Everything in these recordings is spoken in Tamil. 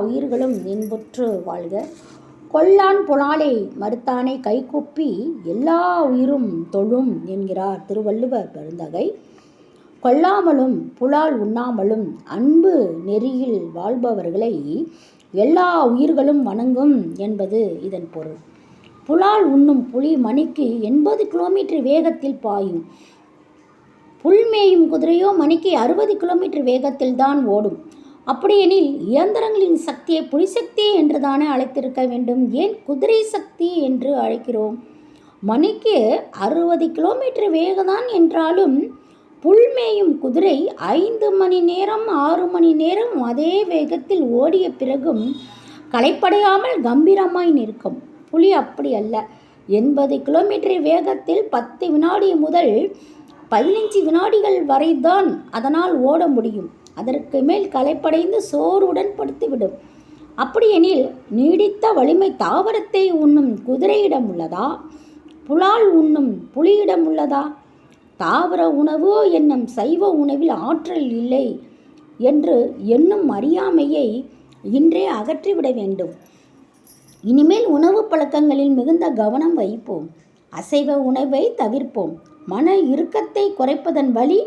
உயிர்களும் இன்புற்று வாழ்க. கொல்லான் புலாலை மறுத்தானை கைகூப்பி எல்லா உயிரும் தொழும் என்கிறார் திருவள்ளுவர் பெருந்தகை. கொல்லாமலும் புலால் உண்ணாமலும் அன்பு நெறியில் வாழ்பவர்களை எல்லா உயிர்களும் வணங்கும் என்பது இதன் பொருள். புலால் உண்ணும் புலி மணிக்கு 80 கிலோமீட்டர் வேகத்தில் பாயும். புல் மேயும் குதிரையோ மணிக்கு 60 கிலோமீட்டர் வேகத்தில் தான் ஓடும். அப்படியெனில் இயந்திரங்களின் சக்தியை புலிசக்தி என்று தானே அழைத்திருக்க வேண்டும். ஏன் குதிரை சக்தி என்று அழைக்கிறோம்? மணிக்கு 60 கிலோமீட்டர் வேகம்தான் என்றாலும் புல் மேயும் குதிரை 5 மணி நேரம் 6 மணி நேரம் அதே வேகத்தில் ஓடிய பிறகும் களைப்படையாமல் கம்பீரமாய் நிற்கும். புலி அப்படி அல்ல. 80 கிலோமீட்டர் வேகத்தில் 10 வினாடி முதல் 15 வினாடிகள் வரைதான் அதனால் ஓட முடியும். அதற்கு மேல் களைப்படைந்து சோர்வுடன் படுத்துவிடும். அப்படியெனில் நீடித்த வலிமை தாவரத்தை உண்ணும் குதிரையிடம் உள்ளதா? புலால் உண்ணும் புலியிடம் உள்ளதா? தாவர உணவு என்னும் சைவ உணவில் ஆற்றல் இல்லை என்று எண்ணும் அறியாமையை இன்றே அகற்றிவிட வேண்டும். இனிமேல் உணவு பழக்கங்களில் மிகுந்த கவனம் வைப்போம். அசைவ உணவை தவிர்ப்போம். மன இறுக்கத்தை குறைப்பதன் வழி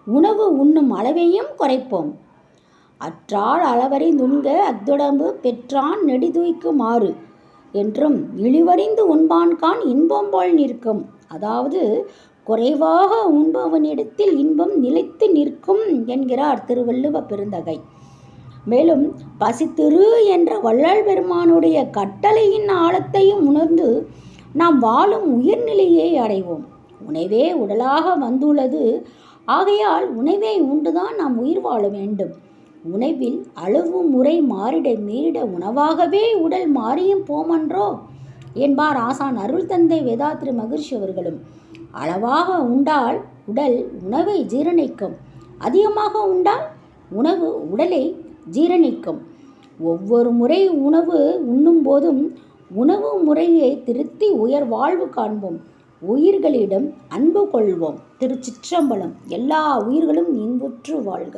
உணவு உண்ணும் அளவையும் குறைப்போம். அற்றால் அளவறிந்துண்க அத்துடம்பு பெற்றான் நெடிதுய்க்குமாறு என்றும் இழிவறிந்து உண்பான்கான் இன்பம் போல் நிற்கும். அதாவது குறைவாக உண்பவனிடத்தில் இன்பம் நிலைத்து நிற்கும் என்கிறார் திருவள்ளுவ பெருந்தகை. மேலும் பசித்திரு என்ற வள்ளல் பெருமானுடைய கட்டளையின் ஆழத்தையும் உணர்ந்து நாம் வாழும் உயர்நிலையை அடைவோம். உணவே உடலாக வந்துள்ளது. ஆகையால் உணவை உண்டுதான் நாம் உயிர் வாழ வேண்டும். உணவில் அளவு முறை மாறிட மீறிட உணவாகவே உடல் மாறியும் போமன்றோ என்பார் ஆசான் அருள் தந்தை வேதாத்ரி மகிழ்ச்சி அவர்களும். அளவாக உண்டால் உடல் உணவை ஜீரணிக்கும். அதிகமாக உண்டால் உணவு உடலை ஜீரணிக்கும். ஒவ்வொரு முறை உணவு உண்ணும் போதும் உணவு முறையை திருத்தி உயர் வாழ்வு காண்போம். உயிர்களிடம் அன்பு கொள்வோம். திருச்சிற்றம்பலம். எல்லா உயிர்களும் இன்புற்று வாழ்க.